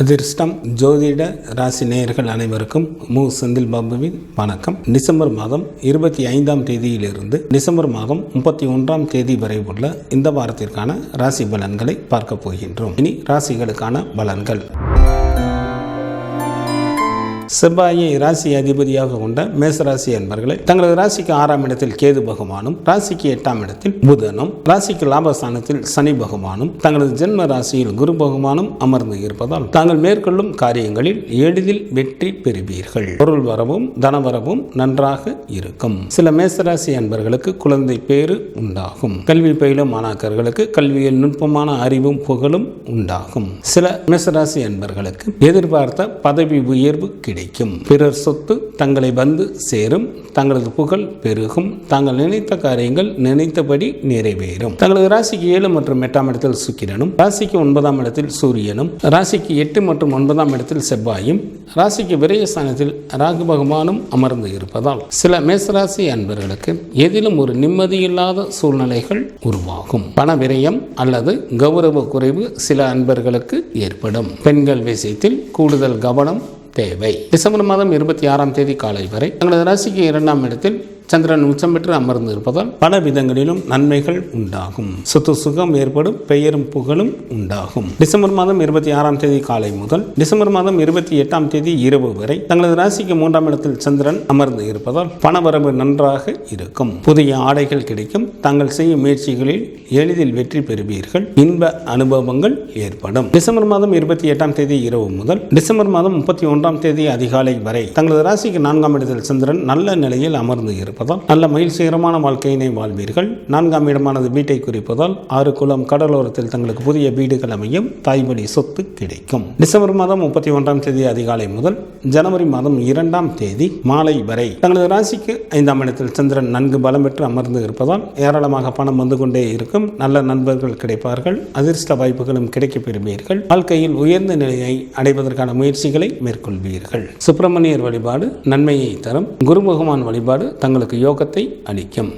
அதிர்ஷ்டம் ஜோதிட ராசி நேயர்கள் அனைவருக்கும் செந்தில் பாபுவின் வணக்கம். டிசம்பர் மாதம் 25ஆம் தேதியிலிருந்து டிசம்பர் மாதம் 31ஆம் தேதி வரை உள்ள இந்த வாரத்திற்கான ராசி பலன்களை பார்க்க போகின்றோம். இனி ராசிகளுக்கான பலன்கள். செவ்வாயை ராசி அதிபதியாக கொண்ட மேசராசி அன்பர்களை தங்களது ராசிக்கு 6ஆம் இடத்தில் கேது பகவானும், ராசிக்கு 8ஆம் இடத்தில் புதனும், ராசிக்கு லாபஸ்தானத்தில் சனி பகவானும், தங்களது ஜென்ம ராசியில் குரு பகவானும் அமர்ந்து இருப்பதால் தாங்கள் மேற்கொள்ளும் காரியங்களில் எளிதில் வெற்றி பெறுவீர்கள். பொருள் வரவும் தனவரவும் நன்றாக இருக்கும். சில மேசராசி அன்பர்களுக்கு குழந்தை பேறு உண்டாகும். கல்வி பயிலும் மாணாக்கர்களுக்கு கல்வியில் நுட்பமான அறிவும் புகழும் உண்டாகும். சில மேசராசி அன்பர்களுக்கு எதிர்பார்த்த பதவி உயர்வு கிடைக்கும். பிறர் சொத்து தங்களை வந்து சேரும். தங்களது புகழ் பெருகும். தாங்கள் நினைத்த காரியங்கள் நினைத்தபடி நிறைவேறும். தங்களது ராசிக்கு 7 மற்றும் 8ஆம் இடத்தில் சுக்கிரனும், ராசிக்கு 9ஆம் இடத்தில் சூரியனும், ராசிக்கு 8 மற்றும் 9ஆம் இடத்தில் செவ்வாயும், ராசிக்கு விரயஸ்தானத்தில் ராகு பகவானும் அமர்ந்து இருப்பதால் சில மேசராசி அன்பர்களுக்கு எதிலும் ஒரு நிம்மதியில்லாத சூழ்நிலைகள் உருவாகும். பண விரயம் அல்லது கௌரவ குறைவு சில அன்பர்களுக்கு ஏற்படும். பெண்கள் விஷயத்தில் கூடுதல் கவனம் தேவை. டிசம்பர் மாதம் 26ஆம் தேதி காலை வரை தங்களது ராசிக்கு 2ஆம் இடத்தில் சந்திரன் உச்சம் பெற்று அமர்ந்து இருப்பதால் பல விதங்களிலும் நன்மைகள் உண்டாகும். சொத்து சுகம் ஏற்படும். பெயரும் புகழும் உண்டாகும். டிசம்பர் மாதம் 26ஆம் தேதி காலை முதல் டிசம்பர் மாதம் 28ஆம் தேதி இரவு வரை தங்களது ராசிக்கு 3ஆம் இடத்தில் சந்திரன் அமர்ந்து இருப்பதால் பணவரவு நன்றாக இருக்கும். புதிய ஆடைகள் கிடைக்கும். தாங்கள் செய்யும் முயற்சிகளில் எளிதில் வெற்றி பெறுவீர்கள். இன்ப அனுபவங்கள் ஏற்படும். டிசம்பர் மாதம் 28ஆம் தேதி இரவு முதல் டிசம்பர் மாதம் 31ஆம் தேதி அதிகாலை வரை தங்களது ராசிக்கு 4ஆம் இடத்தில் சந்திரன் நல்ல நிலையில் அமர்ந்து இருப்பதால் நல்ல மகிழ்ச்சிகரமான வாழ்க்கையினை வாழ்வீர்கள். 4ஆம் இடமானது வீட்டை குறிப்பதால் 6 குளம் கடலோரத்தில் தங்களுக்கு புதிய வீடுகள் அமையும். தாய்வழி சொத்து கிடைக்கும். டிசம்பர் மாதம் 31ஆம் தேதி அதிகாலை முதல் ஜனவரி மாதம் 2ஆம் தேதி மாலை வரை தங்களது ராசிக்கு 5ஆம் இடத்தில் சந்திரன் நன்கு பலம் பெற்று அமர்ந்து இருப்பதால் ஏராளமாக பணம் வந்து கொண்டே இருக்கும். நல்ல நண்பர்கள் கிடைப்பார்கள். அதிர்ஷ்ட வாய்ப்புகளும் கிடைக்கப் பெறுவீர்கள். வாழ்க்கையில் உயர்ந்த நிலையை அடைவதற்கான முயற்சிகளை மேற்கொள்வீர்கள். சுப்பிரமணியர் வழிபாடு நன்மையை தரும். குரு பகவான் வழிபாடு தங்களுக்கு யோகத்தை அளிக்கும்.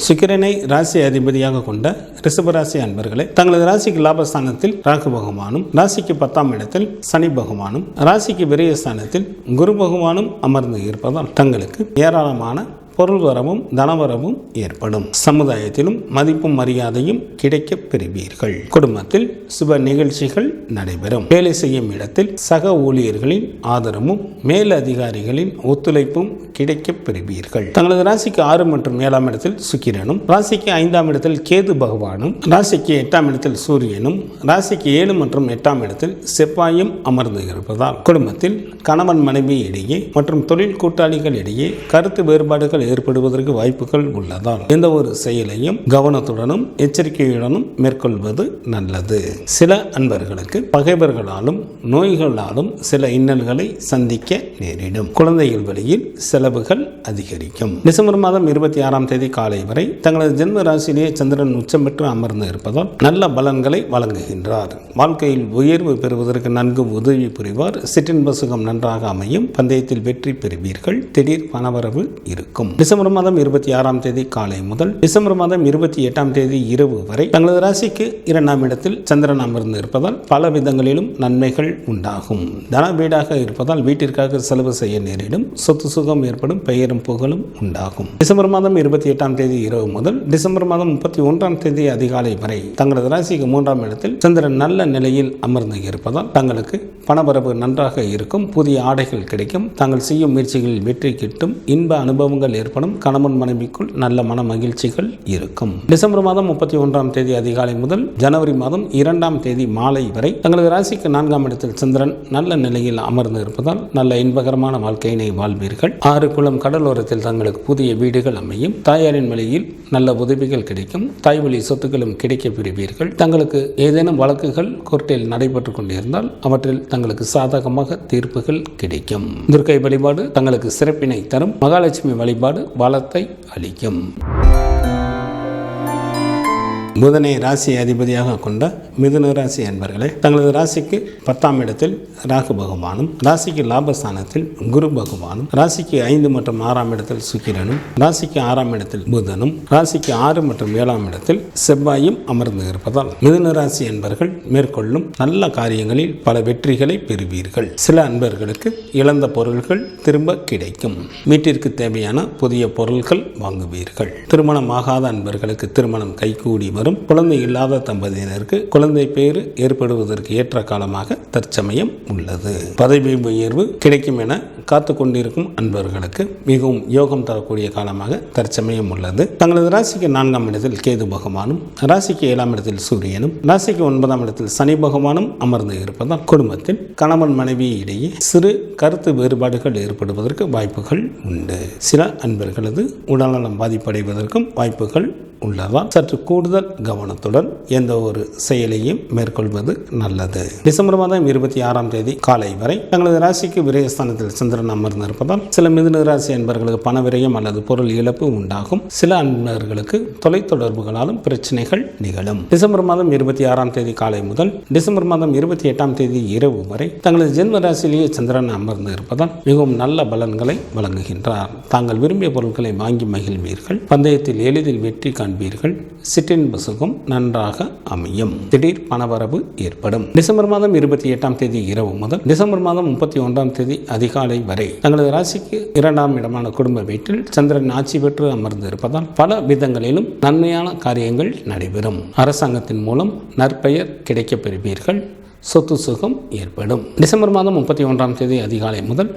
சுக்கிரனை ராசி அதிபதியாக கொண்ட ரிஷபராசி அன்பர்களை தங்களது ராசிக்கு லாபஸ்தானத்தில் ராகு பகவானும், ராசிக்கு 10ஆம் இடத்தில் சனி பகவானும், ராசிக்கு விரயஸ்தானத்தில் குரு பகவானும் அமர்ந்து இருப்பதால் தங்களுக்கு ஏராளமான பொருள் வரவும் தனவரவும் ஏற்படும். சமுதாயத்திலும் மதிப்பும் மரியாதையும் கிடைக்கப் பெறுவீர்கள். குடும்பத்தில் சுப நிகழ்ச்சிகள் நடைபெறும். வேலை செய்யும் இடத்தில் சக ஊழியர்களின் ஆதரவும் மேல் அதிகாரிகளின் ஒத்துழைப்பும் கிடைக்கப் பெறுவீர்கள். தங்களது ராசிக்கு 6 மற்றும் 7ஆம் இடத்தில் சுக்கிரனும், ராசிக்கு 5ஆம் இடத்தில் கேது பகவானும், ராசிக்கு 8ஆம் இடத்தில் சூரியனும், ராசிக்கு 7 மற்றும் 8ஆம் இடத்தில் செவ்வாயும் அமர்ந்து இருப்பதால் குடும்பத்தில் கணவன் மனைவி இடையே மற்றும் தொழில் கூட்டாளிகள் இடையே கருத்து வேறுபாடுகள் ஏற்படுவதற்கு வாய்ப்புகள் உள்ளதால் எந்த ஒரு செயலையும் கவனத்துடனும் எச்சரிக்கையுடனும் மேற்கொள்வது நல்லது. சில அன்பர்களுக்கு பகைவர்களாலும் நோய்களாலும் சில இன்னல்களை சந்திக்க நேரிடும். குழந்தைகள் வழியில் செலவுகள் அதிகரிக்கும். டிசம்பர் மாதம் 26ஆம் தேதி காலை வரை தங்களது ஜென்ம ராசியிலேயே சந்திரன் உச்சம் பெற்று அமர்ந்து இருப்பதால் நல்ல பலன்களை வழங்குகின்றார். வாழ்க்கையில் உயர்வு பெறுவதற்கு நன்கு உதவி புரிவார். சிற்றின்ப சுகம் நன்றாக அமையும். பந்தயத்தில் வெற்றி பெறுவீர்கள். திடீர் பணவரவு இருக்கும். டிசம்பர் மாதம் 26ஆம் தேதி காலை முதல் டிசம்பர் மாதம் 28ஆம் தேதி இரவு வரை தங்களது ராசிக்கு 2ஆம் இடத்தில் சந்திரன் அமர்ந்து இருப்பதால் பல விதங்களிலும் நன்மைகள் உண்டாகும். தன வீடாக இருப்பதால் வீட்டிற்காக செலவு செய்ய நேரிடும். சொத்து சுகம் ஏற்படும். பெயரும் புகழும் உண்டாகும். டிசம்பர் மாதம் 28ஆம் தேதி இரவு முதல் டிசம்பர் மாதம் 31ஆம் தேதி அதிகாலை வரை தங்களது ராசிக்கு 3ஆம் இடத்தில் சந்திரன் நல்ல நிலையில் அமர்ந்து இருப்பதால் தங்களுக்கு பணவரவு நன்றாக இருக்கும். புதிய ஆடைகள் கிடைக்கும். தாங்கள் செய்யும் முயற்சிகளில் வெற்றி கிட்டும். இன்ப அனுபவங்கள் ஏற்படும். கணவன் மனைவிக்குள் நல்ல மன மகிழ்ச்சிகள் இருக்கும். டிசம்பர் மாதம் 31ஆம் தேதி அதிகாலை முதல் ஜனவரி மாதம் 2ஆம் தேதி மாலை வரை தங்களது ராசிக்கு 4ஆம் இடத்தில் சந்திரன் நல்ல நிலையில் அமர்ந்து இருப்பதால் நல்ல இன்பகரமான வாழ்க்கையினை வாழ்வீர்கள். 6 குளம் கடலோரத்தில் தங்களுக்கு புதிய வீடுகள் அமையும். தாயாரின் வழியில் நல்ல உதவிகள் கிடைக்கும். தாய்வழி சொத்துக்களும் கிடைக்கப் பெறுவீர்கள். தங்களுக்கு ஏதேனும் வழக்குகள் கோர்ட்டில் நடைபெற்றுக் கொண்டிருந்தால் அவற்றில் தங்களுக்கு சாதகமாக தீர்ப்புகள் கிடைக்கும். துர்க்கை வழிபாடு தங்களுக்கு சிறப்பினை தரும். மகாலட்சுமி வழிபாடு வளத்தை அளிக்கும். புதனை ராசி அதிபதியாக கொண்ட மிதுன ராசி அன்பர்களே, தங்களது ராசிக்கு 10ஆம் இடத்தில் ராகு பகவானும், ராசிக்கு லாபஸ்தானத்தில் குரு பகவானும், ராசிக்கு 5 மற்றும் 6ஆம் இடத்தில் சுக்கிரனும், ராசிக்கு 6ஆம் இடத்தில் புதனும், ராசிக்கு 6 மற்றும் 7ஆம் இடத்தில் செவ்வாயும் அமர்ந்து இருப்பதால் மிதுன ராசி அன்பர்கள் மேற்கொள்ளும் நல்ல காரியங்களில் பல வெற்றிகளை பெறுவீர்கள். சில அன்பர்களுக்கு இழந்த பொருள்கள் திரும்ப கிடைக்கும். வீட்டிற்கு தேவையான புதிய பொருட்கள் வாங்குவீர்கள். திருமணமாகாத அன்பர்களுக்கு திருமணம் கைகூடி வரும். குழந்தை இல்லாத தம்பதியினருக்கு குழந்தை பேறு ஏற்படுவதற்கு ஏற்ற காலமாக தற்சமயம் உள்ளது. பதவி உயர்வு கிடைக்கும் என காத்து கொண்டிருக்கும் அன்பர்களுக்கு மிகவும் யோகம் தரக்கூடிய காலமாக தற்சமயம் உள்ளது. தங்களது ராசிக்கு 4ஆம் இடத்தில் கேது பகவானும், ராசிக்கு 7ஆம் இடத்தில் சூரியனும், ராசிக்கு 9ஆம் இடத்தில் சனி பகவானும் அமர்ந்து இருப்பதால் குடும்பத்தில் கணவன் மனைவி இடையே சிறு கருத்து வேறுபாடுகள் ஏற்படுவதற்கு வாய்ப்புகள் உண்டு. சில அன்பர்களது உடல்நலம் பாதிப்படைவதற்கும் வாய்ப்புகள் உள்ளதால் சற்று கூடுதல் கவனத்துடன் எந்த ஒரு செயலையும் மேற்கொள்வது நல்லது. டிசம்பர் மாதம் 26ஆம் தேதி காலை வரை தங்களது ராசிக்கு விரயஸ்தானத்தில் சந்திரன் அமர்ந்திருப்பதால் சில மிதுன ராசி அன்பர்களுக்கு பண விரயம் அல்லது பொருள் இழப்பு உண்டாகும். சில அன்பர்களுக்கு தொலைத்தொடர்புகளாலும் பிரச்சனைகள் நிகழும். டிசம்பர் மாதம் 26ஆம் தேதி காலை முதல் டிசம்பர் மாதம் 28ஆம் தேதி இரவு வரை தங்களது ஜென்ம ராசியிலேயே சந்திரன் அமர்ந்து இருப்பதால் மிகவும் நல்ல பலன்களை வழங்குகின்றார். தாங்கள் விரும்பிய பொருட்களை வாங்கி மகிழ்வீர்கள். பந்தயத்தில் எளிதில் வெற்றி காண்பீர்கள். சிற்றின்ப சுகம் நன்றாக அமையும். திடீர் பணவரவு ஏற்படும். டிசம்பர் மாதம் 28ஆம் தேதி இரவு முதல் டிசம்பர் மாதம் 31ஆம் தேதி அதிகாலை வரை தங்களது ராசிக்கு 2ஆம் இடமான குடும்ப வீட்டில் சந்திரன் ஆட்சி பெற்று அமர்ந்து இருப்பதால் பல விதங்களிலும் நன்மையான காரியங்கள் நடைபெறும். அரசாங்கத்தின் மூலம் நற்பெயர் கிடைக்கப் பெறுவீர்கள். சொத்து சுகம் ஏற்படும். டிசம்பர் மாதம் 31ஆம் தேதி அதிகாலை முதல்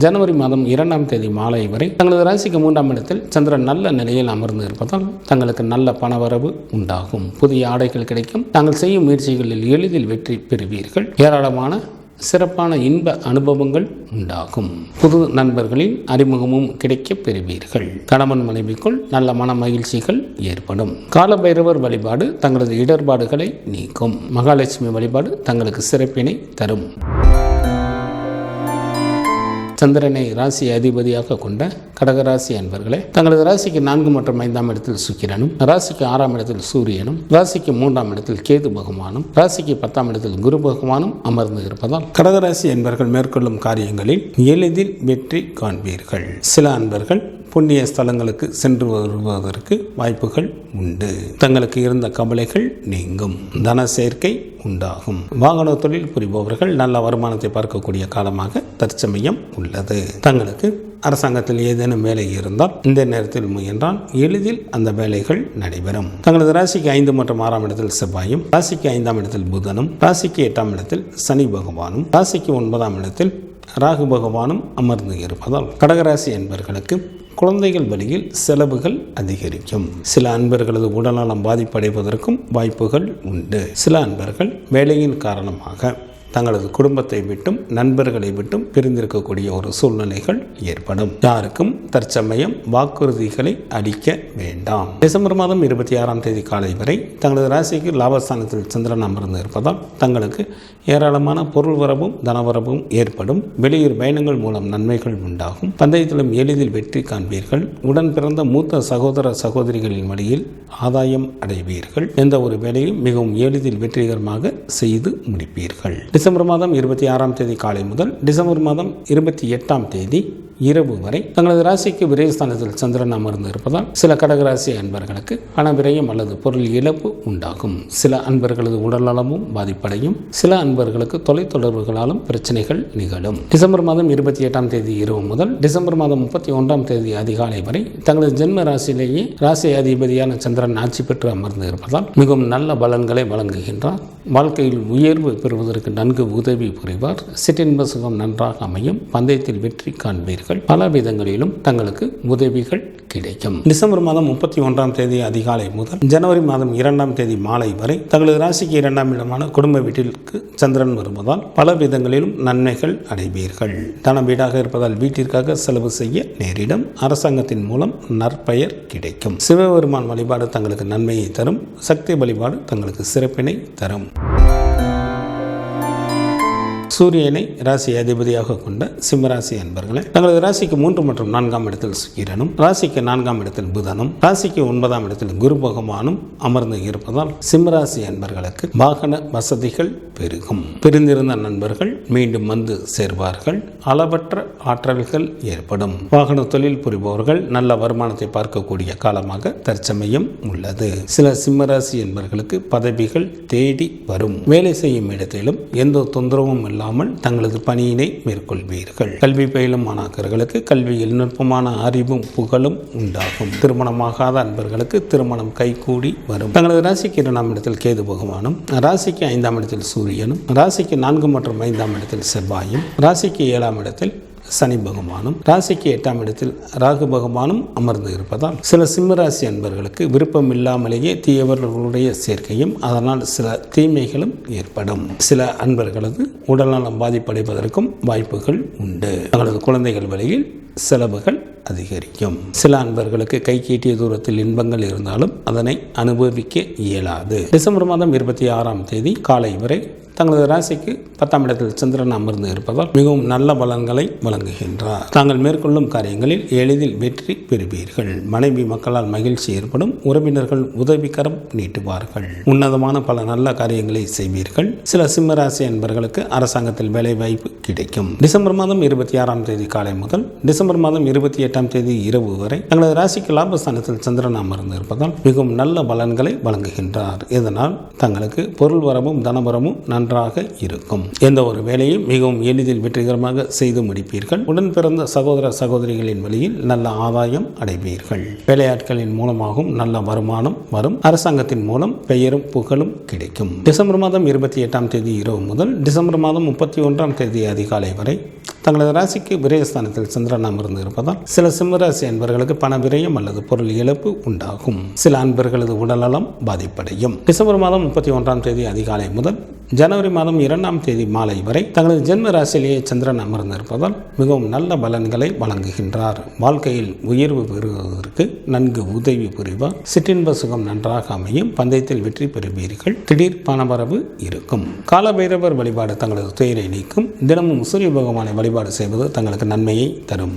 ஜனவரி மாதம் 2ஆம் தேதி மாலை வரை தங்களது ராசிக்கு 3ஆம் இடத்தில் சந்திரன் நல்ல நிலையில் அமர்ந்து இருப்பதால் தங்களுக்கு நல்ல பணவரவு உண்டாகும். புதிய ஆடைகள் கிடைக்கும். தாங்கள் செய்யும் முயற்சிகளில் எளிதில் வெற்றி பெறுவீர்கள். ஏராளமான சிறப்பான இன்ப அனுபவங்கள் உண்டாகும். புது நண்பர்களின் அறிமுகமும் கிடைக்க பெறுவீர்கள். கணவன் மனைவிக்குள் நல்ல மன மகிழ்ச்சிகள் ஏற்படும். காலபைரவர் வழிபாடு தங்களது இடர்பாடுகளை நீக்கும். மகாலட்சுமி வழிபாடு தங்களுக்கு சிறப்பினை தரும். சந்திரனை ராசி அதிபதியாக கொண்ட கடகராசி அன்பர்களே, தங்களது ராசிக்கு 4 மற்றும் 5ஆம் இடத்தில் சுக்கிரனும், ராசிக்கு 6ஆம் இடத்தில் சூரியனும், ராசிக்கு 3ஆம் இடத்தில் கேது பகவானும், ராசிக்கு 10ஆம் இடத்தில் குரு பகவானும் அமர்ந்து இருப்பதால் கடகராசி அன்பர்கள் மேற்கொள்ளும் காரியங்களில் எளிதில் வெற்றி காண்பீர்கள். சில அன்பர்கள் புண்ணிய ஸ்தலங்களுக்கு சென்று வருவதற்கு வாய்ப்புகள் உண்டு. தங்களுக்கு இருந்த கவலைகள் நீங்கும். தன சேர்க்கை உண்டாகும். வாகன தொழில் புரிபவர்கள் நல்ல வருமானத்தை பார்க்கக்கூடிய காலமாக தற்சமயம் உள்ளது. தங்களுக்கு அரசாங்கத்தில் ஏதேனும் வேலை இருந்தால் இந்த நேரத்தில் முயன்றால் எளிதில் அந்த வேலைகள் நடைபெறும். தங்களது ராசிக்கு 5 மற்றும் 6ஆம் இடத்தில் செவ்வாயும், ராசிக்கு 5ஆம் இடத்தில் புதனும், ராசிக்கு 8ஆம் இடத்தில் சனி பகவானும், ராசிக்கு 9ஆம் இடத்தில் ராகு பகவானும் அமர்ந்து இருப்பதால் கடகராசி என்பவர்களுக்கு குழந்தைகள் வழியில் செலவுகள் அதிகரிக்கும். சில அன்பர்களது உடல்நலம் பாதிப்படைவதற்கும் வாய்ப்புகள் உண்டு. சில அன்பர்கள் வேலையின் காரணமாக தங்களது குடும்பத்தை விட்டும் நண்பர்களை விட்டும் பிரிந்திருக்கக்கூடிய ஒரு சூழ்நிலைகள் ஏற்படும். யாருக்கும் தற்சமயம் வாக்குறுதிகளை அளிக்க வேண்டாம். டிசம்பர் மாதம் 26ஆம் தேதி காலை வரை தங்களது ராசிக்கு லாபஸ்தானத்தில் சந்திரன் அமர்ந்து இருப்பதால் தங்களுக்கு ஏராளமான பொருள் வரவும் தனவரவும் ஏற்படும். வெளியூர் பயணங்கள் மூலம் நன்மைகள் உண்டாகும். பந்தயத்திலும் எளிதில் வெற்றி காண்பீர்கள். உடன் பிறந்த மூத்த சகோதர சகோதரிகளின் வழியில் ஆதாயம் அடைவீர்கள். எந்த ஒரு வேலையும் மிகவும் எளிதில் வெற்றிகரமாக செய்து முடிப்பீர்கள். டிசம்பர் மாதம் 26ஆம் தேதி காலை முதல் டிசம்பர் மாதம் 28ஆம் தேதி இரவு வரை தங்களது ராசிக்கு விரயஸ்தானத்தில் சந்திரன் அமர்ந்து இருப்பதால் சில கடகராசி அன்பர்களுக்கு பண விரயம் அல்லது பொருள் இழப்பு உண்டாகும். சில அன்பர்களது உடல்நலமும் பாதிப்படையும். சில அன்பர்களுக்கு தொலைத்தொடர்புகளாலும் பிரச்சனைகள் நிகழும். டிசம்பர் மாதம் 28ஆம் தேதி இரவு முதல் டிசம்பர் மாதம் 31ஆம் தேதி அதிகாலை வரை தங்களது ஜென்ம ராசியிலேயே ராசி அதிபதியான சந்திரன் ஆட்சி பெற்று அமர்ந்து இருப்பதால் மிகவும் நல்ல பலன்களை வழங்குகின்றார். வாழ்க்கையில் உயர்வு பெறுவதற்கு நன்கு உதவி புரிவார். சிற்றின்ப சுகம் நன்றாக அமையும். பந்தயத்தில் வெற்றி காண்பீர்கள். பல விதங்களிலும் தங்களுக்கு உதவிகள் கிடைக்கும். டிசம்பர் மாதம் 31ஆம் தேதி அதிகாலை முதல் ஜனவரி மாதம் 2ஆம் தேதி மாலை வரை தங்களது ராசிக்கு 2ஆம் இடமான குடும்ப வீட்டிற்கு சந்திரன் வருவதால் பல விதங்களிலும் நன்மைகள் அடைவீர்கள். தன வீடாக இருப்பதால் வீட்டிற்காக செலவு செய்ய நேரிடும். அரசாங்கத்தின் மூலம் நற்பெயர் கிடைக்கும். சிவபெருமான் வழிபாடு தங்களுக்கு நன்மையை தரும். சக்தி வழிபாடு தங்களுக்கு சிறப்பினை தரும். சூரியனை ராசி அதிபதியாக கொண்ட சிம்மராசி அன்பர்களே, தங்களது ராசிக்கு 3 மற்றும் 4ஆம் இடத்தில் சுக்கிரனும், ராசிக்கு 4ஆம் இடத்தில் புதனும், ராசிக்கு 9ஆம் இடத்தில் குரு பகவானும் அமர்ந்து இருப்பதால் சிம்மராசி அன்பர்களுக்கு வாகன வசதிகள் பெருகும். பிரிந்திருந்த நண்பர்கள் மீண்டும் வந்து சேர்வார்கள். அளவற்ற ஆற்றல்கள் ஏற்படும். வாகன தொழில் புரிபவர்கள் நல்ல வருமானத்தை பார்க்கக்கூடிய காலமாக தற்சமயம் உள்ளது. சில சிம்மராசி என்பவர்களுக்கு பதவிகள் தேடி வரும். வேலை செய்யும் இடத்திலும் எந்த தொந்தரவும் இல்லாமல் தங்களது பணியினை மேற்கொள்வீர்கள். கல்வி பயிலும் மாணாக்கர்களுக்கு கல்வியில் நுட்பமான அறிவும் புகழும் உண்டாகும். திருமணமாகாத அன்பர்களுக்கு திருமணம் கைகூடி வரும். தங்களது ராசிக்கு 2ஆம் இடத்தில் கேது பகவானும், ராசிக்கு 5ஆம் இடத்தில் சூரியனும், ராசிக்கு 4 மற்றும் 5ஆம் இடத்தில் செவ்வாயும், ராசிக்கு 7ஆம் இடத்தில் சனி பகவானும், ராசிக்கு 8ஆம் இடத்தில் ராகு பகவானும் அமர்ந்து இருப்பதால் சில சிம்மராசி அன்பர்களுக்கு விருப்பம் இல்லாமலேயே தீயவர்களுடைய சேர்க்கையும் அதனால் சில தீமைகளும் ஏற்படும். சில அன்பர்களது உடல்நலம் பாதிப்படைவதற்கும் வாய்ப்புகள் உண்டு. தங்களது குழந்தைகள் வழியில் செலவுகள் அதிகரிக்கும். சில அன்பர்களுக்கு கை கேட்டிய தூரத்தில் இன்பங்கள் இருந்தாலும் அதனை அனுபவிக்க இயலாது. டிசம்பர் மாதம் 26ஆம் தேதி காலை வரை தங்களது ராசிக்கு 10ஆம் இடத்தில் சந்திரன் அமர்ந்து இருப்பதால் மிகவும் நல்ல பலன்களை வழங்குகின்றார். தாங்கள் மேற்கொள்ளும் காரியங்களில் எளிதில் வெற்றி பெறுவீர்கள். மனைவி மக்களால் மகிழ்ச்சி ஏற்படும். உறவினர்கள் உதவிக்கரம் நீட்டுவார்கள். உன்னதமான பல நல்ல காரியங்களை செய்வீர்கள். சில சிம்மராசி அன்பர்களுக்கு அரசாங்கத்தில் வேலை வாய்ப்பு கிடைக்கும். டிசம்பர் மாதம் 26ஆம் தேதி காலை முதல் டிசம்பர் மாதம் 28ஆம் தேதி இரவு வரை தங்களது ராசிக்கு லாபஸ்தானத்தில் சந்திரன் அமர்ந்து இருப்பதால் மிகவும் நல்ல பலன்களை வழங்குகின்றார். இதனால் தங்களுக்கு பொருள் வரவும் தனவரமும் நன்றாக இருக்கும். எந்த ஒரு வேலையும் மிகவும் எளிதில் வெற்றிகரமாக செய்து முடிப்பீர்கள். உடன் பிறந்த சகோதர சகோதரிகளின் வழியில் நல்ல ஆதாயம் அடைவீர்கள். வேலையாட்களின் மூலமாகவும் நல்ல வருமானம் வரும். அரசாங்கத்தின் மூலம் பெயரும் புகழும் கிடைக்கும். டிசம்பர் மாதம் 28ஆம் தேதி இரவு முதல் டிசம்பர் மாதம் 31ஆம் தேதி அதிகாலை வரை தங்களது ராசிக்கு விரயஸ்தானத்தில் சந்திரன் அமர்ந்து இருப்பதால் சில சிம்மராசி அன்பர்களுக்கு பண விரயம் அல்லது பொருள் இழப்பு உண்டாகும். சில அன்பர்களது உடல்நலம் பாதிப்படையும். டிசம்பர் மாதம் 31ஆம் தேதி அதிகாலை முதல் ஜனவரி மாதம் 2ஆம் தேதி மாலை வரை தங்களது ஜென்ம ராசியிலேயே சந்திரன் அமர்ந்திருப்பதால் மிகவும் நல்ல பலன்களை வழங்குகின்றார். வாழ்க்கையில் உயர்வு பெறுவதற்கு நன்கு உதவி புரிவார். சிற்றின்ப சுகம் நன்றாக அமையும். பந்தயத்தில் வெற்றி பெறுவீர்கள். திடீர் பணவரவு இருக்கும். காலபைரவர் வழிபாடு தங்களது துயரை நீக்கும். தினமும் சூரிய பகவானை வழிபாடு செய்வது தங்களுக்கு நன்மையை தரும்.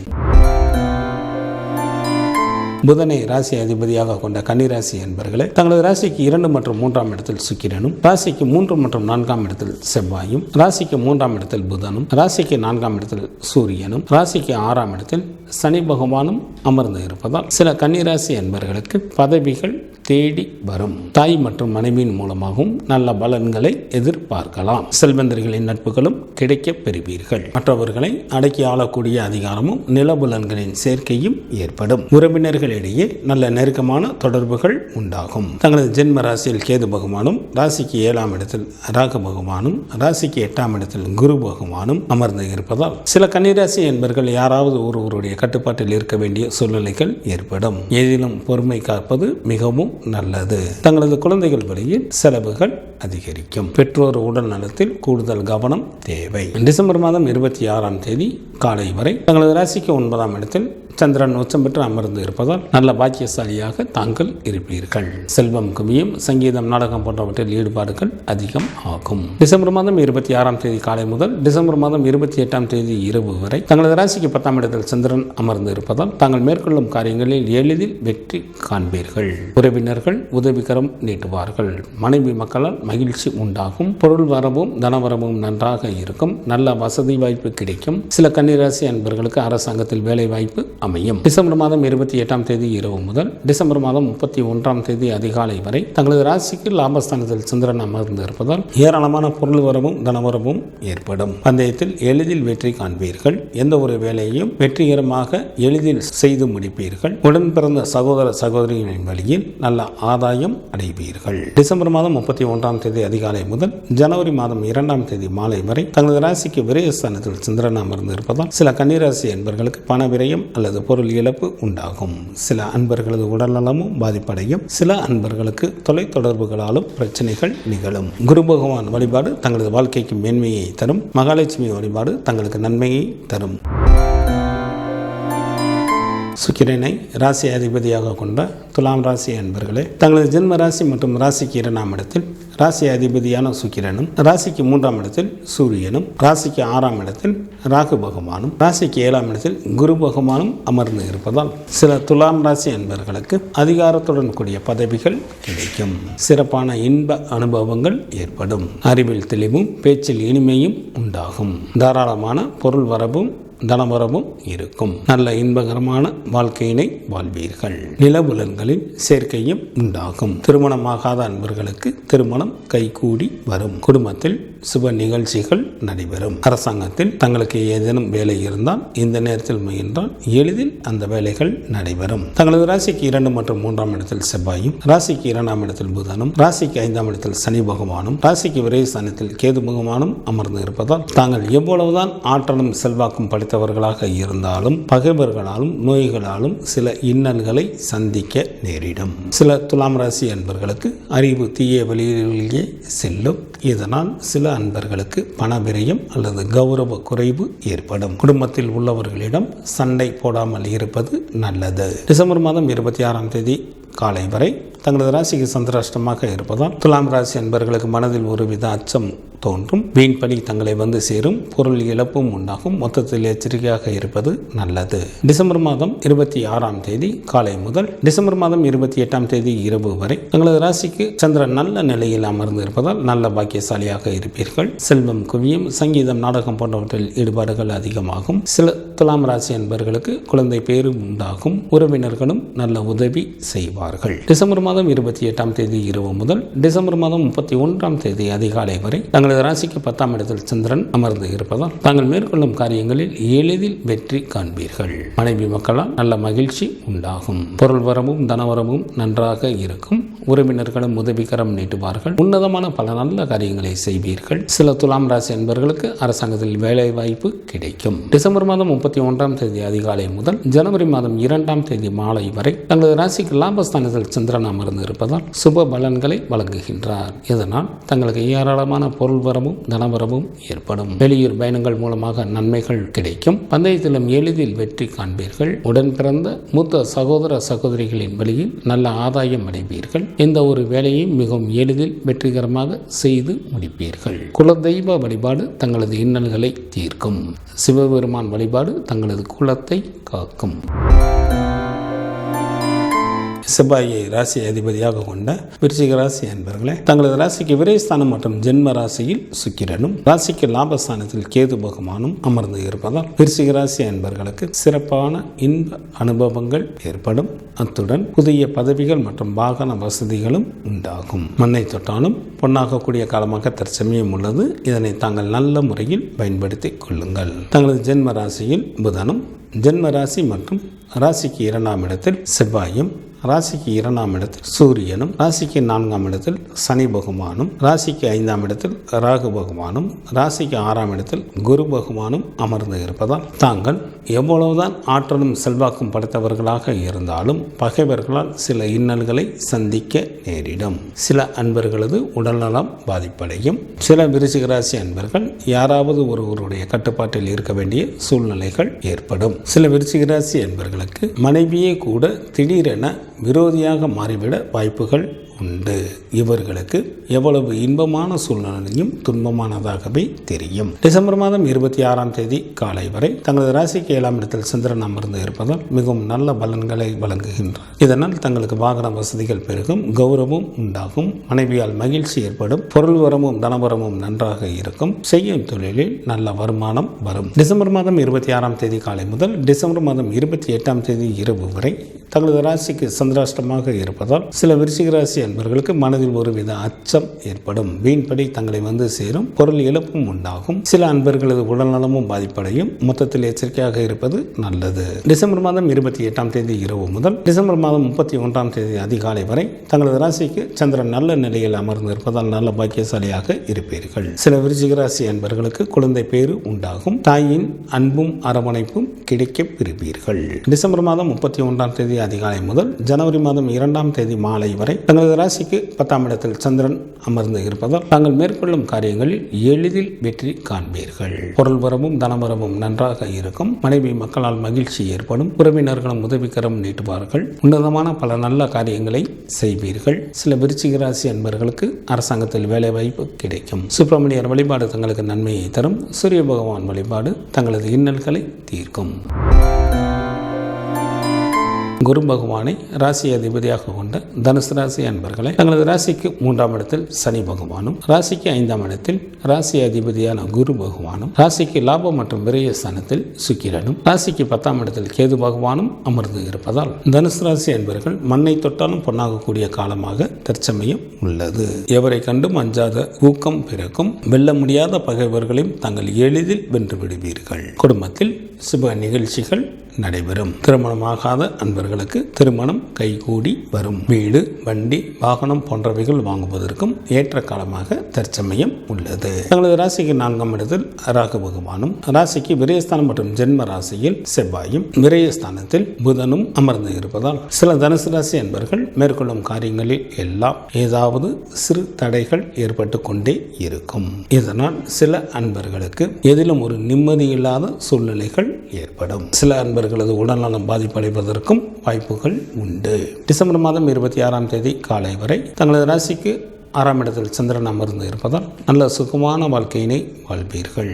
புதனை ராசி அதிபதியாக கொண்ட கன்னிராசி என்பர்களே, தங்களது ராசிக்கு 2 மற்றும் 3ஆம் இடத்தில் சுக்கிரனும், ராசிக்கு 3 மற்றும் 4ஆம் இடத்தில் செவ்வாயும், ராசிக்கு 3ஆம் இடத்தில் புதனும், ராசிக்கு 4ஆம் இடத்தில் சூரியனும், ராசிக்கு 6ஆம் இடத்தில் சனி பகவானும் அமர்ந்து இருப்பதால் சில கன்னிராசி என்பர்களுக்கு பதவிகள் தேடி வரும். தாய் மற்றும் மனைவியின் மூலமாகவும் நல்ல பலன்களை எதிர்பார்க்கலாம். செல்வந்தர்களின் நட்புகளும் கிடைக்க பெறுவீர்கள். மற்றவர்களை அடக்கி ஆளக்கூடிய அதிகாரமும் நிலபுலன்களின் சேர்க்கையும் ஏற்படும். உறவினர்களிடையே நல்ல நெருக்கமான தொடர்புகள் உண்டாகும். தங்களது ஜென்ம ராசியில் கேது பகவானும், ராசிக்கு 7ஆம் இடத்தில் ராகு பகவானும், ராசிக்கு 8ஆம் இடத்தில் குரு பகவானும் அமர்ந்து இருப்பதால் சில கன்னிராசி என்பர்கள் யாராவது ஒருவருடைய கட்டுப்பாட்டில் இருக்க வேண்டிய சூழ்நிலைகள் ஏற்படும். ஏதிலும் பொறுமை காப்பது மிகவும் நல்லது. தங்களது குழந்தைகள் வழியில் செலவுகள் அதிகரிக்கும். பெற்றோர் உடல் நலத்தில் கூடுதல் கவனம் தேவை. டிசம்பர் மாதம் 26ஆம் தேதி காலை வரை தங்களது ராசிக்கு 9ஆம் இடத்தில் சந்திரன் உச்சம் பெற்று அமர்ந்து இருப்பதால் நல்ல பாக்கியசாலியாக தாங்கள் இருப்பீர்கள். செல்வம் குவியும். சங்கீதம், நாடகம் போன்றவற்றில் ஈடுபாடுகள் அதிகம் ஆகும். டிசம்பர் மாதம் 26ஆம் தேதி காலை முதல் டிசம்பர் மாதம் 28ஆம் தேதி இரவு வரை தங்களது ராசிக்கு 10ஆம் இடத்தில் சந்திரன் அமர்ந்து இருப்பதால் தாங்கள் மேற்கொள்ளும் காரியங்களில் எளிதில் வெற்றி காண்பீர்கள். உறவினர்கள் உதவிகரம் நீட்டுவார்கள். மனைவி மக்களால் மகிழ்ச்சி உண்டாகும். பொருள் வரவும் தனவரவும் நன்றாக இருக்கும். நல்ல வசதி வாய்ப்பு கிடைக்கும். சில கன்னிராசி அன்பர்களுக்கு அரசாங்கத்தில் வேலை வாய்ப்பு அமையும். டிசம்பர் மாதம் 28ஆம் தேதி இரவு முதல் டிசம்பர் மாதம் 31ஆம் தேதி அதிகாலை வரை தங்களது ராசிக்கு லாபஸ்தானத்தில் சந்திரன் அமர்ந்து இருப்பதால் ஏராளமான பொருள் வரவும் தனவரவும் ஏற்படும். பந்தயத்தில் எளிதில் வெற்றி காண்பீர்கள். எந்த ஒரு வேலையையும் வெற்றிகரமாக எளிதில் செய்து முடிப்பீர்கள். உடன் பிறந்த சகோதர சகோதரிகளின் வழியில் நல்ல ஆதாயம் அடைவீர்கள். டிசம்பர் மாதம் 31ஆம் தேதி அதிகாலை முதல் ஜனவரி மாதம் 2ஆம் தேதி மாலை வரை தங்களது ராசிக்கு விரயஸ்தானத்தில் சந்திரன் அமர்ந்து இருப்பதால் சில கன்னிராசி என்பர்களுக்கு பண விரயம் அல்லது பொருள் இழப்பு உண்டாகும். சில அன்பர்களது உடல்நலமும் பாதிப்படையும். சில அன்பர்களுக்கு தொலைத்தொடர்புகளாலும் பிரச்சனைகள் நிகழும். குரு பகவான் வழிபாடு தங்களது வாழ்க்கைக்கு மேன்மையை தரும். மகாலட்சுமி வழிபாடு தங்களுக்கு நன்மையை தரும். சுக்கிரனை ராசி அதிபதியாக கொண்ட துலாம் ராசி அன்பர்களே, தங்களது ஜென்ம ராசி மற்றும் ராசிக்கு 2ஆம் இடத்தில் ராசி அதிபதியான சுக்கிரனும், ராசிக்கு 3ஆம் இடத்தில் சூரியனும், ராசிக்கு 6ஆம் இடத்தில் ராகு பகவானும், ராசிக்கு 7ஆம் இடத்தில் குரு பகவானும் அமர்ந்து இருப்பதால் சில துலாம் ராசி அன்பர்களுக்கு அதிகாரத்துடன் கூடிய பதவிகள் கிடைக்கும். சிறப்பான இன்ப அனுபவங்கள் ஏற்படும். அறிவில் தெளிவும் பேச்சில் இனிமையும் உண்டாகும். தாராளமான பொருள் வரவும் தனவரவும் இருக்கும். நல்ல இன்பகரமான வாழ்க்கையினை வாழ்வீர்கள். நிலபுலன்களில் சேர்க்கையும் உண்டாகும். திருமணமாகாத அன்பர்களுக்கு திருமணம் கைகூடி வரும். குடும்பத்தில் சுப நிகழ்ச்சிகள் நடைபெறும். அரசாங்கத்தில் தங்களுக்கு ஏதேனும் வேலை இருந்தால் இந்த நேரத்தில் முயன்றால் எளிதில் அந்த வேலைகள் நடைபெறும். தங்களது ராசிக்கு 2 மற்றும் 3ஆம் இடத்தில் செவ்வாயும், ராசிக்கு 2ஆம் இடத்தில் புதனும், ராசிக்கு 5ஆம் இடத்தில் சனி பகவானும், ராசிக்கு விரயஸ்தானத்தில் கேது பகவானும் அமர்ந்து இருப்பதால் தாங்கள் எவ்வளவுதான் ஆற்றலும் செல்வாக்கும் படைத்தவர்களாக இருந்தாலும் பகைவர்களாலும் நோய்களாலும் சில இன்னல்களை சந்திக்க நேரிடும். சில துலாம் ராசி அன்பர்களுக்கு அறிவு தீய வழியிலேயே செல்லும். இதனால் சில அன்பர்களுக்கு பண விரயம் அல்லது கௌரவ குறைவு ஏற்படும். குடும்பத்தில் உள்ளவர்களிடம் சண்டை போடாமல் இருப்பது நல்லது. டிசம்பர் மாதம் 26ஆம் தேதி காலை வரை தங்களது ராசிக்கு சந்திராஷ்டமாக இருப்பதால் துலாம் ராசி அன்பர்களுக்கு மனதில் ஒருவித அச்சம் தோன்றும். வீண்படி தங்களை வந்து சேரும். பொருள் இழப்பும் உண்டாகும். மொத்தத்தில் எச்சரிக்கையாக இருப்பது நல்லது. டிசம்பர் மாதம் 26ஆம் தேதி காலை முதல் டிசம்பர் மாதம் 28ஆம் தேதி இரவு வரை தங்களது ராசிக்கு சந்திரன் நல்ல நிலையில் அமர்ந்து இருப்பதால் நல்ல பாக்கியசாலியாக இருப்பீர்கள். செல்வம் குவியும். சங்கீதம், நாடகம் போன்றவற்றில் ஈடுபாடுகள் அதிகமாகும். சில துலாம் ராசி அன்பர்களுக்கு குழந்தை பேரும் உண்டாகும். உறவினர்களும் நல்ல உதவி செய்வார்கள். டிசம்பர் மாதம் 28ஆம் தேதி இரவு முதல் டிசம்பர் மாதம் 31ஆம் தேதி அதிகாலை வரை தங்களது ராசிக்கு 10ஆம் இடத்தில் சந்திரன் அமர்ந்து இருப்பதால் தாங்கள் மேற்கொள்ளும் காரியங்களில் எளிதில் வெற்றி காண்பீர்கள். மனைவி மக்களால் நல்ல மகிழ்ச்சி உண்டாகும். பொருள் வரவும் தனவரவும் நன்றாக இருக்கும். உறவினர்களும் உதவிகரம் நீட்டுவார்கள். உன்னதமான பல நல்ல காரியங்களை செய்வீர்கள். சில துலாம் ராசி அன்பர்களுக்கு அரசாங்கத்தில் வேலை வாய்ப்பு கிடைக்கும். டிசம்பர் மாதம் 31ஆம் தேதி அதிகாலை முதல் ஜனவரி மாதம் 2ஆம் தேதி மாலை வரை தங்களது ராசிக்கு லாபஸ்தானத்தில் சந்திரன் அமர்ந்து இருப்பதால் சுப பலன்களை வழங்குகின்றார். இதனால் தங்களுக்கு ஏராளமான பொருள் வரவும் தனவரவும் ஏற்படும். வெளியூர் பயணங்கள் மூலமாக நன்மைகள் கிடைக்கும். பந்தயத்திலும் எளிதில் வெற்றி காண்பீர்கள். உடன் பிறந்த மூத்த சகோதர சகோதரிகளின் வழியில் நல்ல ஆதாயம் அடைவீர்கள். எந்த ஒரு வேலையும் மிகவும் எளிதில் வெற்றிகரமாக செய்து முடிப்பீர்கள். குலதெய்வ வழிபாடு தங்களது இன்னல்களை தீர்க்கும். சிவபெருமான் வழிபாடு தங்களது குலத்தை காக்கும். செவ்வாயை ராசி அதிபதியாக கொண்ட விருச்சிக ராசி அன்பர்களே, தங்களது ராசிக்கு விரயஸ்தானம் மற்றும் ஜென்ம ராசியில் சுக்கிரனும், ராசிக்கு லாபஸ்தானத்தில் கேது பகவானும் அமர்ந்து இருப்பதால் விருச்சிக ராசி அன்பர்களுக்கு சிறப்பான இன்ப அனுபவங்கள் ஏற்படும். அத்துடன் புதிய பதவிகள் மற்றும் வாகன வசதிகளும் உண்டாகும். மண்ணை தொட்டாலும் பொன்னாகக்கூடிய காலமாக தற்சமயம் உள்ளது. இதனை தாங்கள் நல்ல முறையில் பயன்படுத்திக் கொள்ளுங்கள். தங்களது ஜென்ம ராசியில் புதனும், ஜென்ம ராசி மற்றும் ராசிக்கு 2ஆம் இடத்தில் செவ்வாயும், ராசிக்கு 2ஆம் இடத்தில் சூரியனும், ராசிக்கு 4ஆம் இடத்தில் சனி பகவானும், ராசிக்கு 5ஆம் இடத்தில் ராகு பகவானும், ராசிக்கு 6ஆம் இடத்தில் குரு பகவானும் அமர்ந்து இருப்பதால் தாங்கள் எவ்வளவுதான் ஆற்றலும் செல்வாக்கும் படைத்தவர்களாக இருந்தாலும் பகைவர்களால் சில இன்னல்களை சந்திக்க நேரிடும். சில அன்பர்களது உடல்நலம் பாதிப்படையும். சில விருச்சிக ராசி அன்பர்கள் யாராவது ஒருவருடைய கட்டுப்பாட்டில் இருக்க வேண்டிய சூழ்நிலைகள் ஏற்படும். சில விருச்சிக ராசி அன்பர்களுக்கு மனைவியே கூட திடீரென விரோதியாக மாறிவிட வாய்ப்புகள் உண்டு. இவர்களுக்கு எவ்வளவு இன்பமான சூழ்நிலையும் துன்பமானதாகவே தெரியும். டிசம்பர் மாதம் 26ஆம் தேதி காலை வரை தங்களது ராசிக்கு 7ஆம் இடத்தில் சந்திரன் அமர்ந்து இருப்பதால் மிகவும் நல்ல பலன்களை வழங்குகின்றார். இதனால் தங்களுக்கு வாகன வசதிகள் பெருகும். கௌரவம் உண்டாகும். மனைவியால் மகிழ்ச்சி ஏற்படும். பொருள் வரமும் தனவரமும் நன்றாக இருக்கும். செய்யும் தொழிலில் நல்ல வருமானம் வரும். டிசம்பர் மாதம் 26ஆம் தேதி காலை முதல் டிசம்பர் மாதம் 28ஆம் தேதி இரவு வரை தங்களது ராசிக்கு சந்திராஷ்டமாக இருப்பதால் சில விருச்சிக ராசி அன்பர்களுக்கு மனதில் ஒருவித அச்சம் ஏற்படும். வீண்படி தங்களை வந்து சேரும். பொருள் இழப்பும் உண்டாகும். சில அன்பர்களது உடல்நலமும் பாதிப்படையும். மொத்தத்தில் எச்சரிக்கையாக இருப்பது நல்லது. டிசம்பர் மாதம் 28ஆம் தேதி இரவு முதல் டிசம்பர் மாதம் 31ஆம் தேதி அதிகாலை வரை தங்களது ராசிக்கு சந்திரன் நல்ல நிலையில் அமர்ந்து இருப்பதால் நல்ல பாக்கியசாலியாக இருப்பீர்கள். சில விருச்சிக ராசி அன்பர்களுக்கு குழந்தை பேறு உண்டாகும். தாயின் அன்பும் அரவணைப்பும் கிடைக்க பெறுவீர்கள். டிசம்பர் மாதம் 31ஆம் தேதி தேதி அதிகாலை முதல் ஜனவரி மாதம் 2ஆம் தேதி மாலை வரை தங்களது ராசிக்கு 10ஆம் இடத்தில் சந்திரன் அமர்ந்து இருப்பதால் தாங்கள் மேற்கொள்ளும் காரியங்களில் எளிதில் வெற்றி காண்பீர்கள். பொருள் வரவும் தனவரவும் நன்றாக இருக்கும். மனைவி மக்களால் மகிழ்ச்சி ஏற்படும். உறவினர்களும் உதவிக்கரம் நீட்டுவார்கள். உன்னதமான பல நல்ல காரியங்களை செய்வீர்கள். சில விருச்சிக ராசி அன்பர்களுக்கு அரசாங்கத்தில் வேலை வாய்ப்பு கிடைக்கும். சுப்பிரமணியர் வழிபாடு தங்களுக்கு நன்மையை தரும். சூரிய பகவான் வழிபாடு தங்களது இன்னல்களை தீர்க்கும். குரு பகவானை ராசி அதிபதியாக கொண்ட தனுசு ராசி அன்பர்களை தங்களது ராசிக்கு 3ஆம் இடத்தில் சனி பகவானும், ராசிக்கு 5ஆம் இடத்தில் ராசி அதிபதியான குரு பகவானும், ராசிக்கு லாபம் மற்றும் விரய ஸ்தானத்தில் சுக்கிரனும், ராசிக்கு 10ஆம் இடத்தில் கேது பகவானும் அமர்ந்து இருப்பதால் தனுசு ராசி அன்பர்கள் மண்ணை தொட்டாலும் பொன்னாகக்கூடிய காலமாக தற்சமயம் உள்ளது. எவரை கண்டும் அஞ்சாத ஊக்கம் பிறக்கும். வெல்ல முடியாத பகைவர்களையும் தாங்கள் எளிதில் வென்று விடுவீர்கள். குடும்பத்தில் சுப நிகழ்ச்சிகள் நடைபெறும். திருமணமாகாத அன்பர்களுக்கு திருமணம் கைகூடி வரும். வீடு, வண்டி, வாகனம் போன்றவைகள் வாங்குவதற்கும் ஏற்ற காலமாக தற்சமயம் உள்ளது. தங்களது ராசிக்கு 4ஆம் இடத்தில் ராகு பகவானும், ராசிக்கு விரயஸ்தானம் மற்றும் ஜென்ம ராசியில் செவ்வாயும், விரயஸ்தானத்தில் புதனும் அமர்ந்து இருப்பதால் சில தனுசு ராசி அன்பர்கள் மேற்கொள்ளும் காரியங்களில் எல்லாம் ஏதாவது சிறு தடைகள் ஏற்பட்டு கொண்டே இருக்கும். இதனால் சில அன்பர்களுக்கு எதிலும் ஒரு நிம்மதியில்லாத சூழ்நிலைகள் ஏற்படும். சில அன்பர்களது உடல்நலம் பாதிப்படைவதற்கும் வாய்ப்புகள் உண்டு. டிசம்பர் மாதம் 26ஆம் தேதி காலை வரை தங்களது ராசிக்கு 6ஆம் இடத்தில் சந்திரன் அமர்ந்து இருப்பதால் நல்ல சுகமான வாழ்க்கையினை வாழ்வீர்கள்.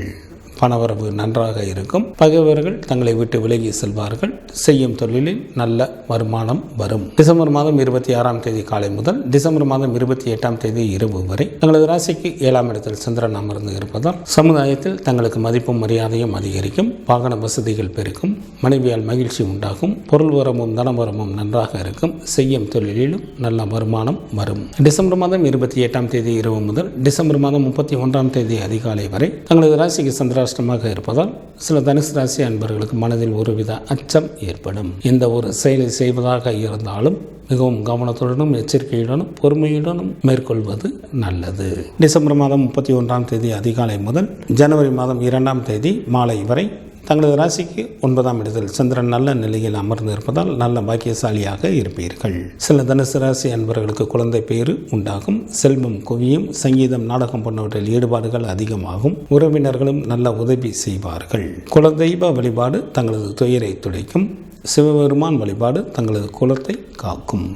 பணவரவு நன்றாக இருக்கும். பகைவர்கள் தங்களை விட்டு விலகி செல்வார்கள். செய்யும் தொழிலில் நல்ல வருமானம் வரும். டிசம்பர் மாதம் 26ஆம் தேதி காலை முதல் டிசம்பர் மாதம் 28ஆம் தேதி இரவு வரை தங்களது ராசிக்கு 7ஆம் இடத்தில் சந்திரன் அமர்ந்து இருப்பதால் சமுதாயத்தில் தங்களுக்கு மதிப்பும் மரியாதையும் அதிகரிக்கும். வாகன வசதிகள் பெருக்கும். மனைவியால் மகிழ்ச்சி உண்டாகும். பொருள் வரமும் தனவரமும் நன்றாக இருக்கும். செய்யும் தொழிலிலும் நல்ல வருமானம் வரும். டிசம்பர் மாதம் 28ஆம் தேதி இரவு முதல் டிசம்பர் மாதம் 31ஆம் தேதி அதிகாலை வரை தங்களது ராசிக்கு சந்திராஷ்டமாக இருப்பதால் சில தனுசு ராசி அன்பர்களுக்கு மனதில் ஒருவித அச்சம் ஏற்படும். எந்த ஒரு செயலை செய்வதாக இருந்தாலும் மிகவும் கவனத்துடனும் எச்சரிக்கையுடனும் பொறுமையுடனும் மேற்கொள்வது நல்லது. டிசம்பர் மாதம் 31ஆம் தேதி அதிகாலை முதல் ஜனவரி மாதம் 2ஆம் தேதி மாலை வரை தங்களது ராசிக்கு 9ஆம் இடத்தில் சந்திரன் நல்ல நிலையில் அமர்ந்து இருப்பதால் நல்ல பாக்கியசாலியாக இருப்பீர்கள். சில தனுசு ராசி அன்பர்களுக்கு குழந்தை பேறு உண்டாகும். செல்வம் குவியும். சங்கீதம், நாடகம் போன்றவற்றில் ஈடுபாடுகள் அதிகமாகும். உறவினர்களும் நல்ல உதவி செய்வார்கள். குலதெய்வ வழிபாடு தங்களது துயரை துடைக்கும். சிவபெருமான் வழிபாடு தங்களது குலத்தை காக்கும்.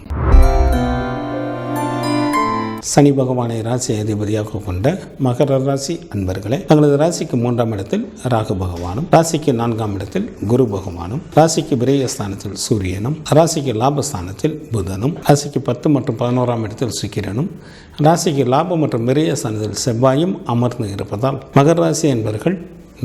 சனி பகவானை ராசி அதிபதியாக கொண்ட மகர ராசி அன்பர்களே தங்களது ராசிக்கு 3ஆம் இடத்தில் ராகு பகவானும், ராசிக்கு 4ஆம் இடத்தில் குரு பகவானும், ராசிக்கு விரயஸ்தானத்தில் சூரியனும், ராசிக்கு லாபஸ்தானத்தில் புதனும், ராசிக்கு 10 மற்றும் 11ஆம் இடத்தில் சுக்கிரனும், ராசிக்கு லாபம் மற்றும் விரயஸ்தானத்தில் செவ்வாயும் அமர்ந்து இருப்பதால் மகர ராசி அன்பர்கள்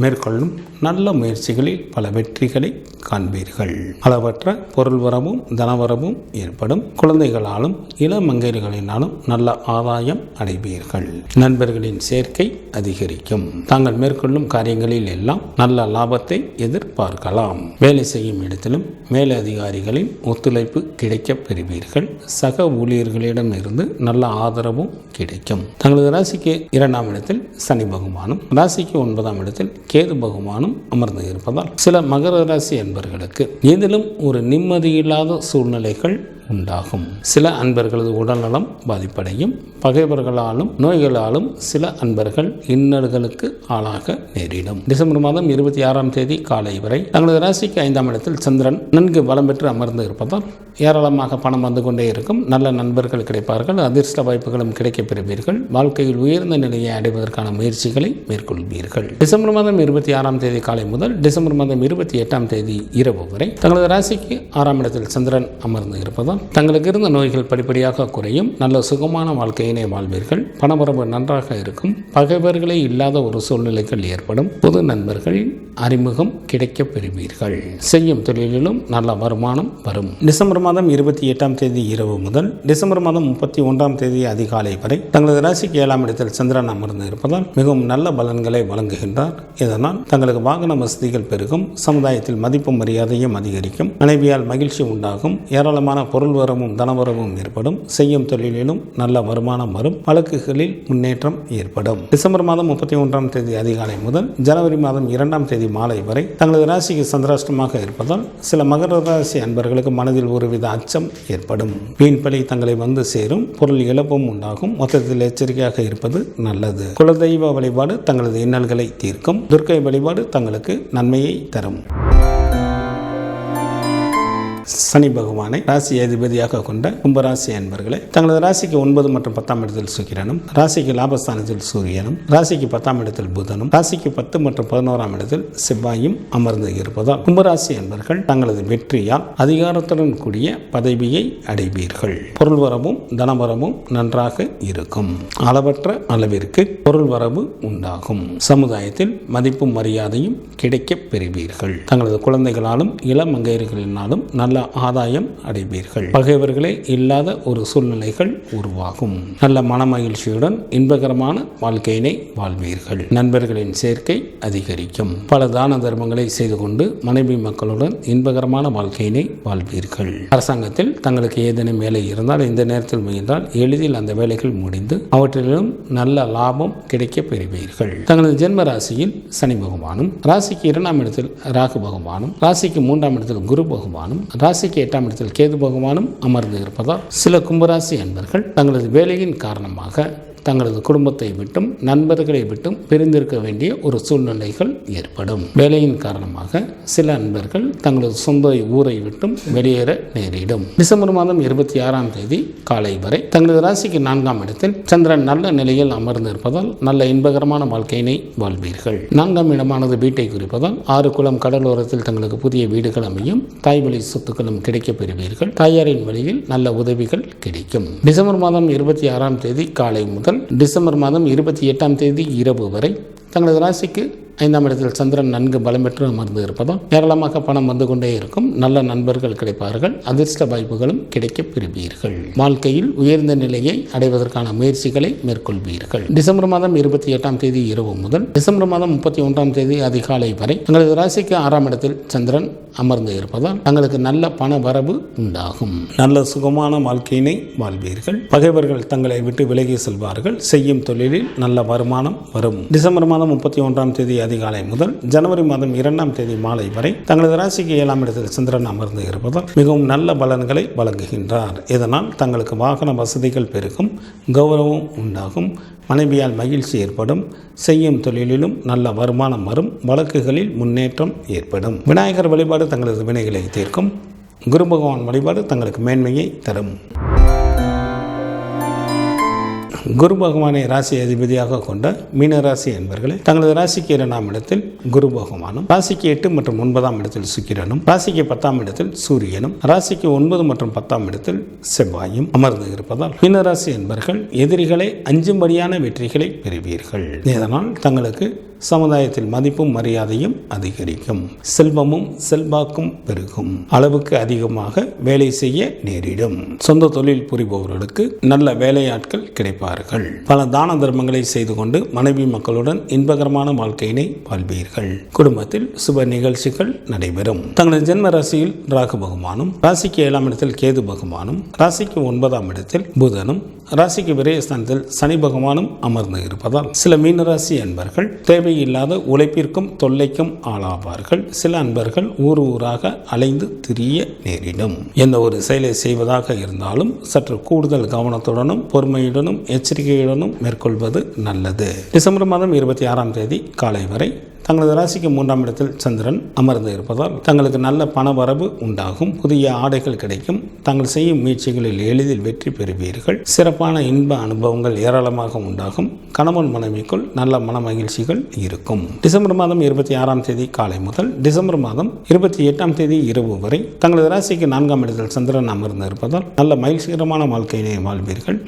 மேற்கொள்ளும் நல்ல முயற்சிகளில் பல வெற்றிகளை காண்பீர்கள். அளவற்ற பொருள் வரவும் தனவரவும் ஏற்படும். குழந்தைகளாலும் இளமங்கையர்களினாலும் நல்ல ஆதாயம் அடைவீர்கள். நண்பர்களின் சேர்க்கை அதிகரிக்கும். தாங்கள் மேற்கொள்ளும் காரியங்களில் எல்லாம் நல்ல லாபத்தை எதிர்பார்க்கலாம். வேலை செய்யும் இடத்திலும் மேலதிகாரிகளின் ஒத்துழைப்பு கிடைக்கப் பெறுவீர்கள். சக ஊழியர்களிடம் இருந்து நல்ல ஆதரவும் கிடைக்கும். தங்களது ராசிக்கு 2ஆம் இடத்தில் சனி பகவானும், ராசிக்கு 9ஆம் இடத்தில் கேது பகவானும் அமர்ந்து இருப்பதால் சில மகர ராசி அன்பர்களுக்கு எதிலும் ஒரு நிம்மதியில்லாத சூழ்நிலைகள் உண்டாகும். சில அன்பர்களது உடல்நலம் பாதிப்படையும். பகைவர்களாலும் நோய்களாலும் சில அன்பர்கள் இன்னல்களுக்கு ஆளாக நேரிடும். டிசம்பர் மாதம் 26ஆம் தேதி காலை வரை தங்களது ராசிக்கு 5ஆம் இடத்தில் சந்திரன் நன்கு பலம் பெற்று அமர்ந்து இருப்பதால் ஏராளமாக பணம் வந்து கொண்டே இருக்கும். நல்ல நண்பர்கள் கிடைப்பார்கள். அதிர்ஷ்ட வாய்ப்புகளும் கிடைக்கப் பெறுவீர்கள். வாழ்க்கையில் உயர்ந்த நிலையை அடைவதற்கான முயற்சிகளை மேற்கொள்வீர்கள். டிசம்பர் மாதம் 26ஆம் தேதி காலை முதல் டிசம்பர் மாதம் 28ஆம் தேதி இரவு வரை தங்களது ராசிக்கு 6ஆம் இடத்தில் சந்திரன் அமர்ந்து இருப்பதால் தங்களுக்கு இருந்த நோய்கள் படிப்படியாக குறையும். நல்ல சுகமான வாழ்க்கையினை வாழ்வீர்கள். பணவரவு நன்றாக இருக்கும். பகைவர்களே இல்லாத ஒரு சூழ்நிலைகள் ஏற்படும். பொது நண்பர்களின் அறிமுகம் கிடைக்கப் பெறுவீர்கள். செய்யும் தொழிலிலும் நல்ல வருமானம் வரும். டிசம்பர் மாதம் 28ஆம் தேதி இரவு முதல் டிசம்பர் மாதம் 31ஆம் தேதி அதிகாலை வரை தங்களது ராசிக்கு 7ஆம் இடத்தில் சந்திரன் அமர்ந்து இருப்பதால் மிகவும் நல்ல பலன்களை வழங்குகின்றார். இதனால் தங்களுக்கு வாகன வசதிகள் பெருகும். சமுதாயத்தில் மதிப்பு மரியாதையும் அதிகரிக்கும். மனைவியால் மகிழ்ச்சி உண்டாகும். ஏராளமான பொருள் பொருள் வரவும் தனவரவும் ஏற்படும். செய்யும் தொழிலிலும் நல்ல வருமானம் வரும். வழக்குகளில் முன்னேற்றம் ஏற்படும். டிசம்பர் மாதம் 31ஆம் தேதி அதிகாலை முதல் ஜனவரி மாதம் 2ஆம் தேதி மாலை வரை தங்களது ராசிக்கு சந்திராஷ்டமாக இருப்பதால் சில மகர ராசி அன்பர்களுக்கு மனதில் ஒருவித அச்சம் ஏற்படும். வீண்பலி தங்களை வந்து சேரும். பொருள் இழப்பும் உண்டாகும். மொத்தத்தில் எச்சரிக்கையாக இருப்பது நல்லது. குலதெய்வ வழிபாடு தங்களது இன்னல்களை தீர்க்கும். துர்க்கை வழிபாடு தங்களுக்கு நன்மையை தரும். சனி பகவானை ராசி அதிபதியாக கொண்ட கும்பராசி அன்பர்களே, தங்களது ராசிக்கு 9 மற்றும் 10ஆம் இடத்தில் சுக்கிரனும், ராசிக்கு லாபஸ்தானத்தில் சூரியனும், ராசிக்கு 10ஆம் இடத்தில் புதனும், ராசிக்கு 10 மற்றும் 11ஆம் இடத்தில் செவ்வாயும் அமர்ந்து இருப்பதால் கும்பராசி அன்பர்கள் தங்களது வெற்றியால் அதிகாரத்துடன் கூடிய பதவியை அடைவீர்கள். பொருள் வரவும் தனவரவும் நன்றாக இருக்கும். அளவற்ற அளவிற்கு பொருள் வரவு உண்டாகும். சமுதாயத்தில் மதிப்பும் மரியாதையும் கிடைக்கப் பெறுவீர்கள். தங்களது குழந்தைகளாலும் இளமங்கையர்களினாலும் நல்ல ஆதாயம் அடைவீர்கள். பகைவர்களே இல்லாத ஒரு சூழ்நிலைகள் உருவாகும். நல்ல மன மகிழ்ச்சியுடன் இன்பகரமான வாழ்க்கையினை வாழ்வீர்கள். நண்பர்களின் சேர்க்கை அதிகரிக்கும். பல தான தர்மங்களை செய்து கொண்டு மனைவி மக்களுடன் இன்பகரமான வாழ்க்கையினை வாழ்வீர்கள். அரசாங்கத்தில் தங்களுக்கு ஏதேனும் வேலை இருந்தால் இந்த நேரத்தில் முயன்றால் எளிதில் அந்த வேலைகள் முடிந்து அவற்றிலும் நல்ல லாபம் கிடைக்க பெறுவீர்கள். தங்களது ஜென்ம ராசியில் சனி பகவானும், ராசிக்கு 2ஆம் இடத்தில் ராகு பகவானும், ராசிக்கு 3ஆம் இடத்தில் குரு பகவானும், ராசிக்கு 8ஆம் இடத்தில் கேது பகவானும் அமர்ந்து இருப்பதால் சில கும்பராசி அன்பர்கள் தங்களது வேலையின் காரணமாக தங்களது குடும்பத்தை விட்டும் நண்பர்களை விட்டும் பிரிந்திருக்க வேண்டிய ஒரு சூழ்நிலைகள் ஏற்படும். வேலையின் காரணமாக சில அன்பர்கள் தங்களது சொந்த ஊரை விட்டும் வெளியேற நேரிடும். டிசம்பர் மாதம் 26ஆம் தேதி காலை வரை தங்களது ராசிக்கு 4ஆம் இடத்தில் சந்திரன் நல்ல நிலையில் அமர்ந்து இருப்பதால் நல்ல இன்பகரமான வாழ்க்கையினை வாழ்வீர்கள். 4ஆம் இடமானது வீட்டை குறிப்பதால் 6 குளம் கடலோரத்தில் தங்களுக்கு புதிய வீடுகள் அமையும். தாய் வழி சொத்துக்களும் கிடைக்கப் பெறுவீர்கள். தாயாரின் வழியில் நல்ல உதவிகள் கிடைக்கும். டிசம்பர் மாதம் 26ஆம் தேதி காலை முதல் டிசம்பர் மாதம் 28ஆம் தேதி இரவு வரை தங்களது ராசிக்கு 5ஆம் இடத்தில் சந்திரன் நன்கு பலம் பெற்று அமர்ந்து இருப்பதால் ஏராளமாக பணம் வந்து கொண்டே இருக்கும். நல்ல நண்பர்கள் கிடைப்பார்கள். அதிர்ஷ்ட வாய்ப்புகளும் கிடைக்கப் பெறுவீர்கள். வாழ்க்கையில் உயர்ந்த நிலையை அடைவதற்கான முயற்சிகளை மேற்கொள்வீர்கள். டிசம்பர் மாதம் 28ஆம் தேதி இரவு முதல் டிசம்பர் மாதம் 31ஆம் தேதி அதிகாலை வரை தங்களது ராசிக்கு 6ஆம் இடத்தில் சந்திரன் அமர்ந்து இருப்பதால் தங்களுக்கு நல்ல பண வரவு உண்டாகும். நல்ல சுகமான வாழ்க்கையினை வாழ்வீர்கள். பகைவர்கள் தங்களை விட்டு விலகி செல்வார்கள். செய்யும் தொழிலில் நல்ல வருமானம் வரும். டிசம்பர் மாதம் 31ஆம் தேதி அதிகாலை முதல் ஜனவரி மாதம் 2ஆம் தேதி மாலை வரை தங்களது ராசிக்கு 7ஆம் இடத்தில் சந்திரன் அமர்ந்து இருப்பதால் மிகவும் நல்ல பலன்களை வழங்குகின்றார். இதனால் தங்களுக்கு வாகன வசதிகள் பெருகும். கௌரவம் உண்டாகும். மனைவியால் மகிழ்ச்சி ஏற்படும். செய்யும் தொழிலிலும் நல்ல வருமானம் வரும். வழக்குகளில் முன்னேற்றம் ஏற்படும். விநாயகர் வழிபாடு தங்களது வினைகளை தீர்க்கும். குரு பகவான் வழிபாடு தங்களுக்கு மேன்மையை தரும். குரு பகவானை ராசி அதிபதியாக கொண்ட மீனராசி என்பர்களே, தங்களது ராசிக்கு 2ஆம் இடத்தில் குரு பகவானும், ராசிக்கு 8 மற்றும் 9ஆம் இடத்தில் சுக்கிரனும், ராசிக்கு 10ஆம் இடத்தில் சூரியனும், ராசிக்கு 9 மற்றும் 10ஆம் இடத்தில் செவ்வாயும் அமர்ந்து இருப்பதால் மீனராசி என்பர்கள் எதிரிகளை அஞ்சும்படியான வெற்றிகளை பெறுவீர்கள். இதனால் தங்களுக்கு சமுதாயத்தில் மதிப்பும் மரியாதையும் அதிகரிக்கும். செல்வமும் செல்வாக்கும் பெருகும். அளவுக்கு அதிகமாக வேலை செய்ய நேரிடும். சொந்த தொழில் புரிபவர்களுக்கு நல்ல வேலையாட்கள் கிடைப்பார்கள். பல தான தர்மங்களை செய்து கொண்டு மனைவி மக்களுடன் இன்பகரமான வாழ்க்கையினை வாழ்வீர்கள். குடும்பத்தில் சுப நிகழ்ச்சிகள் நடைபெறும். தங்களது ஜென்ம ராசியில் ராகு பகவானும், ராசிக்கு 7ஆம் இடத்தில் கேது பகவானும், ராசிக்கு 9ஆம் இடத்தில் புதனும், ராசிக்கு விரயஸ்தானத்தில் சனி பகவானும் அமர்ந்து இருப்பதால் சில மீனராசி அன்பர்கள் தேவையில்லாத உழைப்பிற்கும் தொல்லைக்கும் ஆளாவார்கள். சில அன்பர்கள் ஊராக அலைந்து திரிய நேரிடும். எந்த ஒரு செயலை செய்வதாக இருந்தாலும் சற்று கூடுதல் கவனத்துடனும் பொறுமையுடனும் எச்சரிக்கையுடனும் மேற்கொள்வது நல்லது. டிசம்பர் மாதம் 26ஆம் தேதி காலை வரை தங்களது ராசிக்கு 3ஆம் இடத்தில் சந்திரன் அமர்ந்து இருப்பதால் தங்களுக்கு நல்ல பண வரவு உண்டாகும். புதிய ஆடைகள் கிடைக்கும். தாங்கள் செய்யும் முயற்சிகளில் எளிதில் வெற்றி பெறுவீர்கள். சிறப்பான இன்ப அனுபவங்கள் ஏராளமாக உண்டாகும். கணவன் மனைவிக்குள் நல்ல மன மகிழ்ச்சிகள் இருக்கும். டிசம்பர் மாதம் 26ஆம் தேதி காலை முதல் டிசம்பர் மாதம் 28ஆம் தேதி இரவு வரை தங்களது ராசிக்கு 4ஆம் இடத்தில் சந்திரன் அமர்ந்து இருப்பதால் நல்ல மகிழ்ச்சிகரமான வாழ்க்கையினை வாழ்வீர்கள்.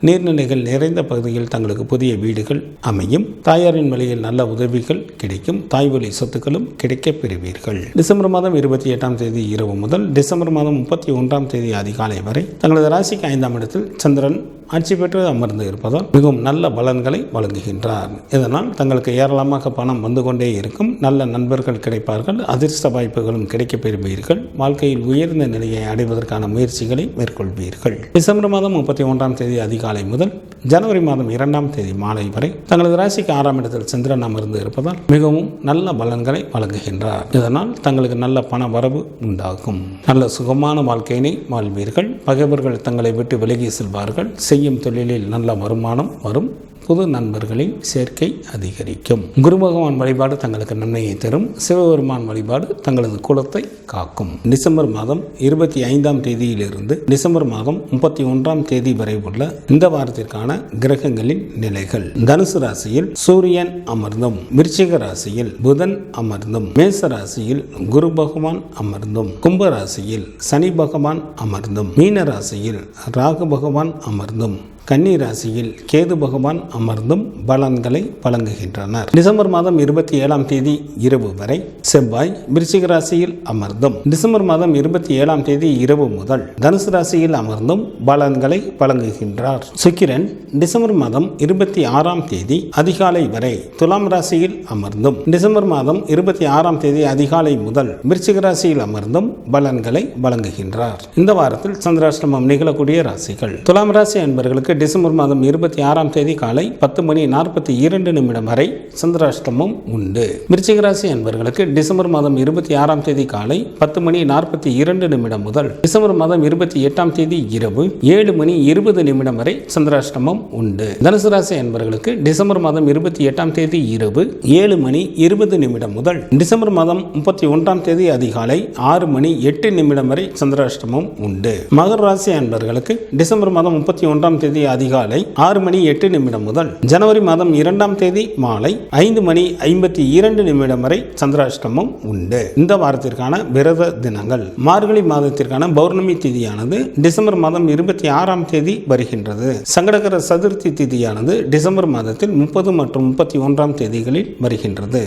நீர்நிலைகள் நிறைந்த பகுதியில் தங்களுக்கு புதிய வீடுகள் அமையும். தாயாரின் வழியில் நல்ல உதவிகள் கிடைக்கும். தாய் வழி சொத்துக்களும் கிடைக்கப் பெறுவீர்கள். டிசம்பர் மாதம் 28ஆம் தேதி இரவு முதல் டிசம்பர் மாதம் 31ஆம் தேதி அதிகாலை வரை தங்களது ராசிக்கு 5ஆம் இடத்தில் சந்திரன் ஆட்சி பெற்று அமர்ந்து இருப்பதால் மிகவும் நல்ல பலன்களை வழங்குகின்றார். இதனால் தங்களுக்கு ஏராளமாக பணம் வந்து கொண்டே இருக்கும். நல்ல நண்பர்கள் கிடைப்பார்கள். அதிர்ஷ்ட வாய்ப்புகளும் கிடைக்கப் பெறுவீர்கள். வாழ்க்கையில் உயர்ந்த நிலையை அடைவதற்கான முயற்சிகளை மேற்கொள்வீர்கள். டிசம்பர் மாதம் 31ஆம் தேதி அதிகாலை முதல் ஜனவரி மாதம் 2ஆம் தேதி மாலை வரை தங்களது ராசிக்கு 6ஆம் இடத்தில் சந்திரன் அமர்ந்து இருப்பதால் மிகவும் நல்ல பலன்களை வழங்குகின்றார். இதனால் தங்களுக்கு நல்ல பண வரவு உண்டாகும். நல்ல சுகமான வாழ்க்கையினை வாழ்வீர்கள். பகைவர்கள் தங்களை விட்டு விலகி செல்வார்கள். செய்யும் தொழிலில் நல்ல வருமானம் வரும். புது நண்பர்களின் சேர்க்கை அதிகரிக்கும். குரு பகவான் வழிபாடு தங்களுக்கு நன்மையை தரும். சிவபெருமான் வழிபாடு தங்களது குலத்தை காக்கும். டிசம்பர் மாதம் 25ஆம் தேதியிலிருந்து டிசம்பர் மாதம் 31ஆம் தேதி வரை உள்ள இந்த வாரத்திற்கான கிரகங்களின் நிலைகள். தனுசு ராசியில் சூரியன் அமர்ந்தும், விருச்சிக ராசியில் புதன் அமர்ந்தும், மேச ராசியில் குரு பகவான் அமர்ந்தும், கும்ப ராசியில் சனி பகவான் அமர்ந்தும், மீன ராசியில் ராகு பகவான் அமர்ந்தும், கன்னி ராசியில் கேது பகவான் அமர்ந்தும் பலன்களை வழங்குகின்றனர். டிசம்பர் மாதம் 27ஆம் தேதி இரவு வரை செவ்வாய் விருச்சிக ராசியில் அமர்ந்தும், டிசம்பர் மாதம் 27ஆம் தேதி இரவு முதல் தனுசு ராசியில் அமர்ந்தும் பலன்களை வழங்குகின்றார். சுக்கிரன் டிசம்பர் மாதம் 26ஆம் தேதி அதிகாலை வரை துலாம் ராசியில் அமர்ந்தும், டிசம்பர் மாதம் 26ஆம் தேதி அதிகாலை முதல் விருச்சிக ராசியில் அமர்ந்தும் பலன்களை வழங்குகின்றார். இந்த வாரத்தில் சந்திராஷ்டமம் நிகழக்கூடிய ராசிகள். துலாம் ராசி அன்பர்களுக்கு டிசம்பர் மாதம் 26ஆம் தேதி காலை 10:42 வரை சந்திராஷ்டமம் உண்டு. விருச்சிக ராசி அன்பர்களுக்கு டிசம்பர் மாதம் 26ஆம் தேதி காலை 10:42 முதல் டிசம்பர் மாதம் 28ஆம் தேதி இரவு 7:20 வரை சந்திராஷ்டமம் உண்டு. தனுசு ராசி அன்பர்களுக்கு டிசம்பர் மாதம் 28ஆம் தேதி இரவு 7:20 முதல் டிசம்பர் மாதம் 31ஆம் தேதி அதிகாலை 6:08 வரை சந்திராஷ்டமம் உண்டு. மகர ராசி அன்பர்களுக்கு டிசம்பர் மாதம் 31ஆம் தேதி அதிகாலை 6:08 முதல் ஜனவரி மாதம் 2ஆம் தேதி மாலை 5:52 வரை சந்திராஷ்டமம் உண்டு. இந்த வாரத்திற்கான விரத தினங்கள். மார்கழி மாதத்திற்கான பௌர்ணமி திதியானது டிசம்பர் மாதம் 26ஆம் தேதி வருகின்றது. சங்கடகர சதுர்த்தி திதியானது டிசம்பர் மாதத்தில் 30 மற்றும் 31ஆம் தேதிகளில் வருகின்றது.